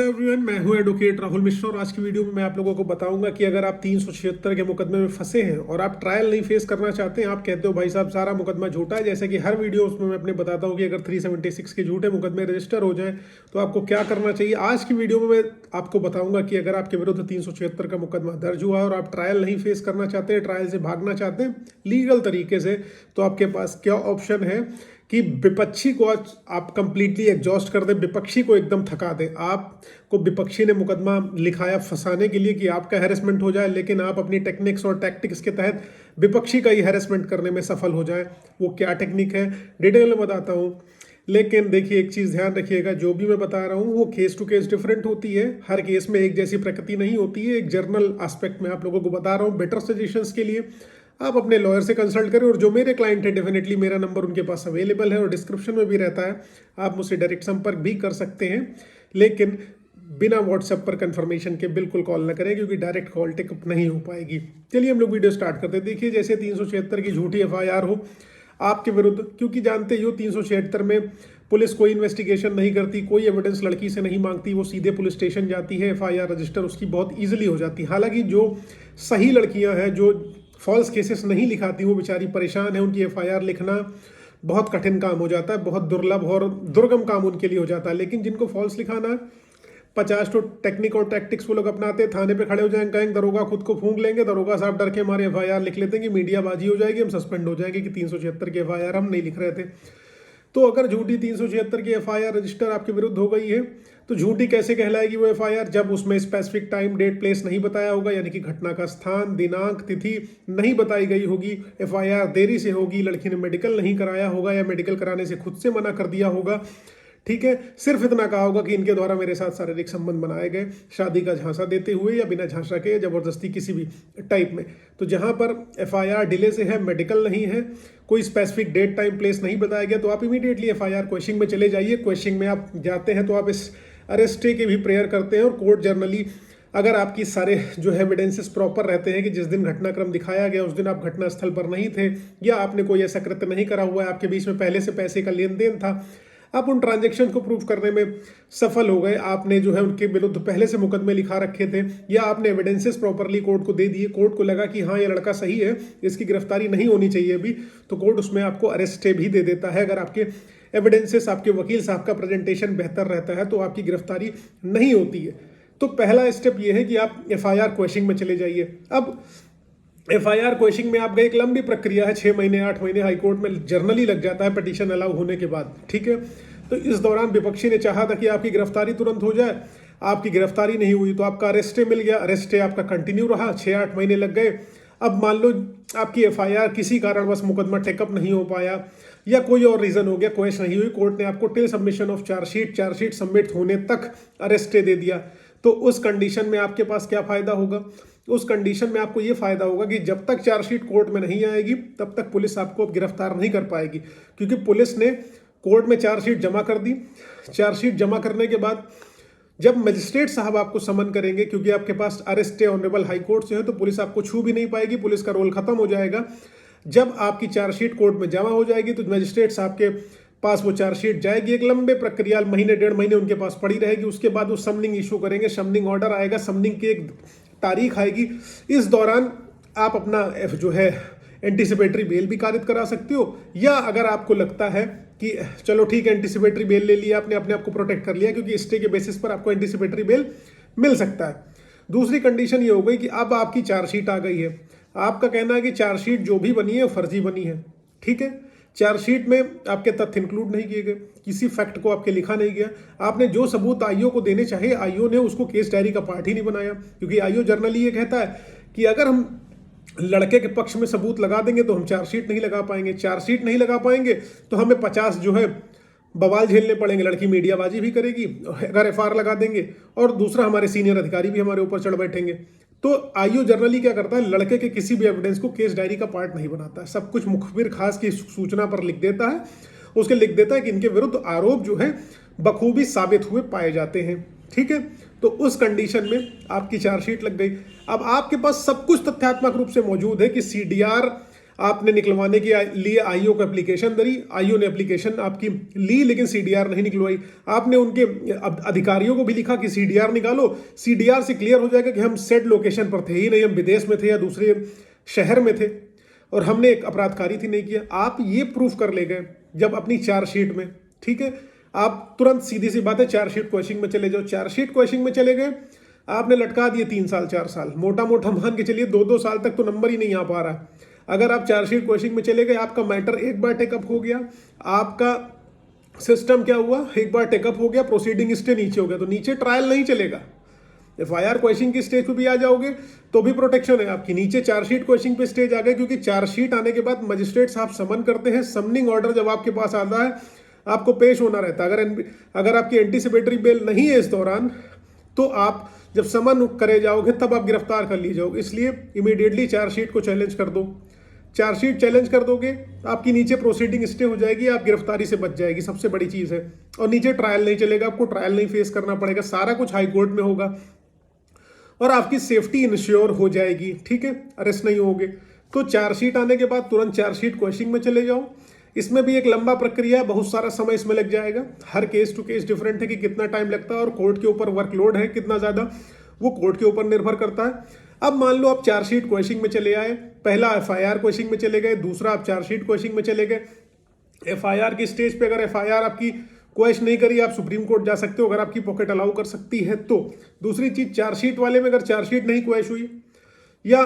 Everyone, मैं हूं advocate Rahul Mishra और आज की वीडियो में मैं आप लोगों को बताऊंगा कि अगर आप 376 के मुकदमे में फंसे हैं और आप ट्रायल नहीं फेस करना चाहते हैं, आप कहते हो भाई साहब सारा मुकदमा झूठा है, जैसे कि हर वीडियो उसमें मैं अपने बताता हूं कि अगर 376 के झूठे मुकदमे रजिस्टर हो जाए तो आपको क्या करना चाहिए। आज की वीडियो में मैं आपको बताऊंगा कि अगर आपके विरुद्ध 376 का मुकदमा दर्ज हुआ है और आप ट्रायल नहीं फेस करना चाहते हैं, ट्रायल से भागना चाहते हैं लीगल तरीके से, तो आपके पास क्या ऑप्शन है कि विपक्षी को आप कंप्लीटली एग्जॉस्ट कर दें, विपक्षी को एकदम थका दें। आपको विपक्षी ने मुकदमा लिखाया फंसाने के लिए कि आपका हैरेसमेंट हो जाए, लेकिन आप अपनी टेक्निक्स और टैक्टिक्स के तहत विपक्षी का ही हैरेसमेंट करने में सफल हो जाए। वो क्या टेक्निक है डिटेल में बताता हूँ, लेकिन देखिए एक चीज़ ध्यान रखिएगा, जो भी मैं बता रहा हूँ वो केस टू केस डिफरेंट होती है, हर केस में एक जैसी प्रकृति नहीं होती है। एक जर्नल एस्पेक्ट में आप लोगों को बता रहा हूँ। बेटर सजेशंस के लिए आप अपने लॉयर से कंसल्ट करें, और जो मेरे क्लाइंट है डेफिनेटली मेरा नंबर उनके पास अवेलेबल है और डिस्क्रिप्शन में भी रहता है, आप मुझसे डायरेक्ट संपर्क भी कर सकते हैं। लेकिन बिना व्हाट्सएप पर कंफर्मेशन के बिल्कुल कॉल ना करें, क्योंकि डायरेक्ट कॉल टेकअप नहीं हो पाएगी। चलिए हम लोग वीडियो स्टार्ट करते हैं। देखिए, जैसे 376 की झूठी FIR हो आपके विरुद्ध, क्योंकि जानते ही हो 376 में पुलिस कोई इन्वेस्टिगेशन नहीं करती, कोई एविडेंस लड़की से नहीं मांगती, वो सीधे पुलिस स्टेशन जाती है, FIR रजिस्टर उसकी बहुत ईजिली हो जाती है। हालांकि जो सही लड़कियां हैं जो फॉल्स केसेस नहीं लिखाती, वो बेचारी परेशान है, उनकी FIR लिखना बहुत कठिन काम हो जाता है, बहुत दुर्लभ और दुर्गम काम उनके लिए हो जाता है। लेकिन जिनको फॉल्स लिखाना है, 50 तो टेक्निक और टैक्टिक्स वो लोग अपनाते हैं, थाने पे खड़े हो जाएंगे, कहेंगे दरोगा खुद को फूंक लेंगे, दरोगा साहब डर के हमारे FIR लिख लेते हैं कि मीडियाबाजी हो जाएगी, हम सस्पेंड हो जाएंगे कि 376 की FIR हम नहीं लिख रहे थे। तो अगर झूठी 376 की FIR रजिस्टर आपके विरुद्ध हो गई है, तो झूठी कैसे कहलाएगी वो FIR? जब उसमें स्पेसिफिक टाइम डेट प्लेस नहीं बताया होगा, यानी कि घटना का स्थान दिनांक तिथि नहीं बताई गई होगी, FIR देरी से होगी, लड़की ने मेडिकल नहीं कराया होगा या मेडिकल कराने से खुद से मना कर दिया होगा, ठीक है, सिर्फ इतना कहा होगा कि इनके द्वारा मेरे साथ शारीरिक संबंध बनाए गए, शादी का झांसा देते हुए या बिना झांसा के, जबरदस्ती किसी भी टाइप में। तो जहां पर FIR डिले से है, मेडिकल नहीं है, कोई स्पेसिफिक डेट टाइम प्लेस नहीं बताया गया, तो आप इमीडिएटली FIR क्वेश्चन में चले जाइए। क्वेश्चन में आप जाते हैं तो आप इस अरेस्टे के भी प्रेयर करते हैं, और कोर्ट जर्नली अगर आपकी सारे जो है एविडेंसेस प्रॉपर रहते हैं कि जिस दिन घटनाक्रम दिखाया गया उस दिन आप घटनास्थल पर नहीं थे, या आपने कोई ऐसा कृत्य नहीं करा हुआ है, आपके बीच में पहले से पैसे का लेन देन था, आप उन ट्रांजैक्शन को प्रूव करने में सफल हो गए, आपने जो है उनके विरुद्ध पहले से मुकदमे लिखा रखे थे, या आपने एविडेंसेस प्रॉपरली कोर्ट को दे दिए, कोर्ट को लगा कि हाँ ये लड़का सही है, इसकी गिरफ्तारी नहीं होनी चाहिए अभी, तो कोर्ट उसमें आपको अरेस्ट भी दे देता है। अगर आपके एविडेंसेस, आपके वकील साहब का प्रेजेंटेशन बेहतर रहता है, तो आपकी गिरफ्तारी नहीं होती है। तो पहला स्टेप ये है कि आप FIR क्वेश्चन में चले जाइए। अब FIR क्वेश्चन में आप गए, एक लंबी प्रक्रिया है, 6 महीने 8 महीने हाईकोर्ट में जर्नली लग जाता है पिटीशन अलाउ होने के बाद, ठीक है। तो इस दौरान विपक्षी ने चाहा था कि आपकी गिरफ्तारी तुरंत हो जाए, आपकी गिरफ्तारी नहीं हुई तो आपका अरेस्टे मिल गया, अरेस्टे आपका कंटिन्यू रहा, 6-8 महीने लग गए। अब मान लो आपकी FIR किसी कारणवश मुकदमा टेकअप नहीं हो पाया या कोई और रीजन हो गया, क्वेश्चन नहीं हुई, कोर्ट ने आपको till submission of chargesheet submit होने तक अरेस्टे दे दिया, तो उस कंडीशन में आपके पास क्या फायदा होगा? उस कंडीशन में आपको ये फायदा होगा कि जब तक चार्जशीट कोर्ट में नहीं आएगी तब तक पुलिस आपको गिरफ्तार नहीं कर पाएगी, क्योंकि पुलिस ने कोर्ट में चार्जशीट जमा कर दी। चार्जशीट जमा करने के बाद जब मजिस्ट्रेट साहब आपको समन करेंगे, क्योंकि आपके पास अरेस्ट ऑनरेबल हाई कोर्ट से है, तो पुलिस आपको छू भी नहीं पाएगी, पुलिस का रोल खत्म हो जाएगा। जब आपकी चार्जशीट कोर्ट में जमा हो जाएगी तो मजिस्ट्रेट साहब के पास वो चार्जशीट जाएगी, एक लंबे प्रक्रिया, महीने 1.5 महीने उनके पास पड़ी रहेगी। उसके बाद वो समनिंग इशू करेंगे, समनिंग ऑर्डर आएगा, समनिंग की एक तारीख आएगी। इस दौरान आप अपना जो है एंटीसिपेटरी बेल भी कारित करा सकते हो, या अगर आपको लगता है कि चलो ठीक है एंटीसिपेटरी बेल ले लिया आपने, अपने आप को प्रोटेक्ट कर लिया, क्योंकि स्टे के बेसिस पर आपको एंटीसिपेटरी बेल मिल सकता है। दूसरी कंडीशन ये हो गई कि अब आपकी चार्जशीट आ गई है, आपका कहना है कि चार्जशीट जो भी बनी है फर्जी बनी है, ठीक है। चार्जशीट में आपके तथ्य इंक्लूड नहीं किए गए, किसी फैक्ट को आपके लिखा नहीं गया, आपने जो सबूत आईओ को देने चाहे आईओ ने उसको केस डायरी का पार्ट ही नहीं बनाया, क्योंकि आईओ जर्नली ये कहता है कि अगर हम लड़के के पक्ष में सबूत लगा देंगे तो हम चार्जशीट नहीं लगा पाएंगे, चार्जशीट नहीं लगा पाएंगे तो हमें 50 जो है बवाल झेलने पड़ेंगे, लड़की मीडियाबाजी भी करेगी अगर FIR लगा देंगे, और दूसरा हमारे सीनियर अधिकारी भी हमारे ऊपर चढ़ बैठेंगे। तो आईओ जर्नली क्या करता है, लड़के के किसी भी एविडेंस को केस डायरी का पार्ट नहीं बनाता है, सब कुछ मुखबिर खास की सूचना पर लिख देता है, उसके लिख देता है कि इनके विरुद्ध आरोप जो है बखूबी साबित हुए पाए जाते हैं, ठीक है। तो उस कंडीशन में आपकी चार्जशीट लग गई। अब आपके पास सब कुछ तथ्यात्मक रूप से मौजूद है कि CDR आपने निकलवाने के लिए आईओ को एप्लीकेशन दरी, आईओ ने एप्लीकेशन आपकी ली लेकिन सीडीआर नहीं निकलवाई। आपने उनके अधिकारियों को भी लिखा कि सीडीआर निकालो, सीडीआर से क्लियर हो जाएगा कि हम सेट लोकेशन पर थे ही नहीं, हम विदेश में थे या दूसरे शहर में थे और हमने एक अपराधकारी थी नहीं किया। आप ये प्रूफ कर ले गए जब अपनी चार्जशीट में, ठीक है, आप तुरंत सीधी सी बात है चार्जशीट क्वेश्चन में चले जाओ। चार्जशीट क्वेश्चन में चले गए, आपने लटका दिए 3 साल 4 साल, मोटा मोटा मान के चलिए 2-2 साल तक तो नंबर ही नहीं आ पा रहा। अगर आप चार्जशीट क्वेश्चन में चले गए, आपका मैटर एक बार टेकअप हो गया, आपका सिस्टम क्या हुआ, एक बार टेकअप हो गया, प्रोसीडिंग स्टे नीचे हो गया, तो नीचे ट्रायल नहीं चलेगा। एफआईआर क्वेश्चन की स्टेज पे भी आ जाओगे तो भी प्रोटेक्शन है आपकी। नीचे चार्जशीट क्वेश्चन पे स्टेज आ गए, क्योंकि चार्जशीट आने के बाद मजिस्ट्रेट साहब समन करते हैं, समनिंग ऑर्डर जब आपके पास आता है आपको पेश होना रहता है। अगर आपकी एंटीसिपेटरी बेल नहीं है इस दौरान, तो आप जब समन करे जाओगे तब आप गिरफ्तार कर लिए जाओगे। इसलिए इमीडिएटली चार्जशीट को चैलेंज कर दो। चार्जशीट चैलेंज कर दोगे, आपकी नीचे प्रोसीडिंग स्टे हो जाएगी, आप गिरफ्तारी से बच जाएगी, सबसे बड़ी चीज़ है। और नीचे ट्रायल नहीं चलेगा, आपको ट्रायल नहीं फेस करना पड़ेगा, सारा कुछ हाई कोर्ट में होगा और आपकी सेफ्टी इंश्योर हो जाएगी, ठीक है, अरेस्ट नहीं होगे। तो चार्जशीट आने के बाद तुरंत चार्जशीट क्वेश्चन में चले जाओ। इसमें भी एक लंबा प्रक्रिया है, बहुत सारा समय इसमें लग जाएगा। हर केस टू केस डिफरेंट है कि कितना टाइम लगता है और कोर्ट के ऊपर वर्कलोड है कितना ज़्यादा, वो कोर्ट के ऊपर निर्भर करता है। अब मान लो आप चार्जशीट क्वेश्चन में चले आए, पहला एफआईआर क्वेश्चन में चले गए, दूसरा आप चार्जशीट क्वेश्चन में चले गए। एफआईआर की स्टेज पे अगर एफआईआर आपकी क्वेश्चन नहीं करी, आप सुप्रीम कोर्ट जा सकते हो अगर आपकी पॉकेट अलाउ कर सकती है तो। दूसरी चीज, चार्जशीट वाले में अगर चार्जशीट नहीं क्वेश्चन हुई या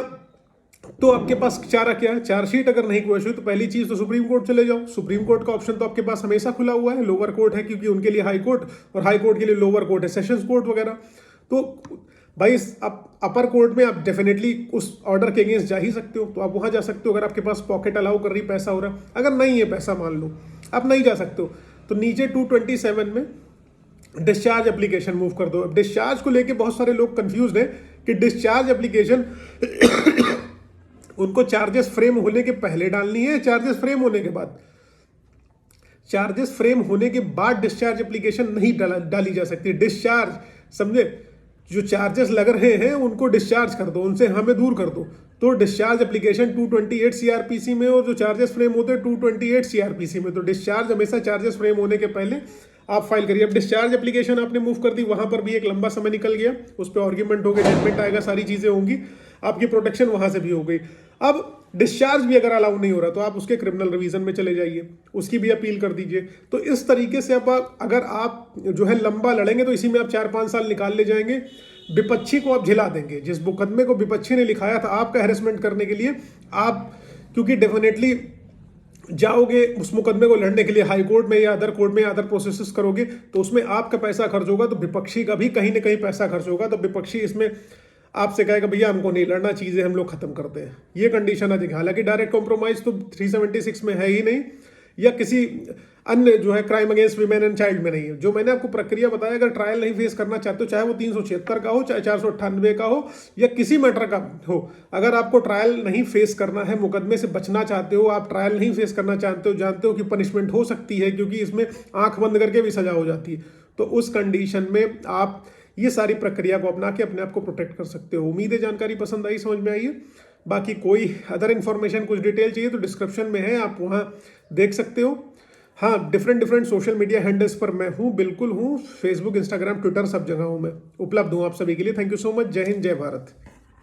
तो आपके पास चारा क्या है, चार्जशीट अगर नहीं क्वेश्चन हुई तो पहली चीज तो सुप्रीम कोर्ट चले जाओ। सुप्रीम कोर्ट का ऑप्शन तो आपके पास हमेशा खुला हुआ है। लोअर कोर्ट है क्योंकि उनके लिए हाई कोर्ट और हाई कोर्ट के लिए लोअर कोर्ट है, सेशंस कोर्ट वगैरह। तो भाई आप अपर कोर्ट में आप डेफिनेटली उस ऑर्डर के अगेंस्ट जा ही सकते हो, तो आप वहां जा सकते हो अगर आपके पास पॉकेट अलाउ कर रही, पैसा हो रहा। अगर नहीं है पैसा, मान लो आप नहीं जा सकते हो, तो नीचे 227 में डिस्चार्ज एप्लीकेशन मूव कर दो। अब डिस्चार्ज को लेके बहुत सारे लोग कंफ्यूज हैं कि डिस्चार्ज एप्लीकेशन उनको चार्जेस फ्रेम होने के पहले डालनी है, चार्जेस फ्रेम होने के बाद। चार्जेस फ्रेम होने के बाद डिस्चार्ज एप्लीकेशन नहीं डाली जा सकती। डिस्चार्ज समझे, जो चार्जेस लग रहे हैं उनको डिस्चार्ज कर दो, उनसे हमें दूर कर दो। तो डिस्चार्ज एप्लीकेशन 228 सीआरपीसी में और जो चार्जेस फ्रेम होते हैं 228 सीआरपीसी में। तो डिस्चार्ज हमेशा चार्जेस फ्रेम होने के पहले आप फाइल करिए। अब डिस्चार्ज एप्लीकेशन आपने मूव कर दी, वहां पर भी एक लंबा समय निकल गया, उस पर आर्ग्यूमेंट हो गया, जजमेंट आएगा, सारी चीजें होंगी, आपकी प्रोटेक्शन वहां से भी हो गई। अब डिस्चार्ज भी अगर अलाउ नहीं हो रहा तो आप उसके क्रिमिनल रिवीजन में चले जाइए, उसकी भी अपील कर दीजिए। तो इस तरीके से अब अगर आप जो है लंबा लड़ेंगे तो इसी में आप 4-5 साल निकाल ले जाएंगे। विपक्षी को आप झिला देंगे, जिस मुकदमे को विपक्षी ने लिखाया था आपका हैरेसमेंट करने के लिए, आप क्योंकि डेफिनेटली जाओगे उस मुकदमे को लड़ने के लिए हाई कोर्ट में या अदर कोर्ट में या अदर प्रोसेसेस करोगे, तो उसमें आपका पैसा खर्च होगा, तो विपक्षी का भी कहीं ना कहीं पैसा खर्च होगा। तो विपक्षी इसमें आपसे कहेगा भैया हमको नहीं लड़ना, चीजें हम लोग खत्म करते हैं। ये कंडीशन आ जाएगी। हालांकि डायरेक्ट कॉम्प्रोमाइज तो 376 में है ही नहीं, या किसी अन्य जो है crime against women and child में नहीं है। जो मैंने आपको प्रक्रिया बताया, अगर ट्रायल नहीं फेस करना चाहते हो, चाहे वो 376 का हो, चाहे 498 का हो, या किसी मैटर का हो, अगर आपको ट्रायल नहीं फेस करना है, मुकदमे से बचना चाहते हो, आप ट्रायल नहीं फेस करना चाहते हो, जानते हो कि पनिशमेंट हो सकती है क्योंकि इसमें आंख बंद करके भी सजा हो जाती है, तो उस कंडीशन में आप ये सारी प्रक्रिया को अपना के अपने आप को प्रोटेक्ट कर सकते हो। उम्मीद है जानकारी पसंद आई, समझ में आई है। बाकी कोई अदर इन्फॉर्मेशन, कुछ डिटेल चाहिए तो डिस्क्रिप्शन में है, आप वहाँ देख सकते हो। हाँ, डिफरेंट सोशल मीडिया हैंडल्स पर मैं हूँ, बिल्कुल हूँ, फेसबुक, इंस्टाग्राम, ट्विटर, सब जगह हूँ मैं, उपलब्ध हूँ आप सभी के लिए। Thank you so much. जय हिंद, जय भारत।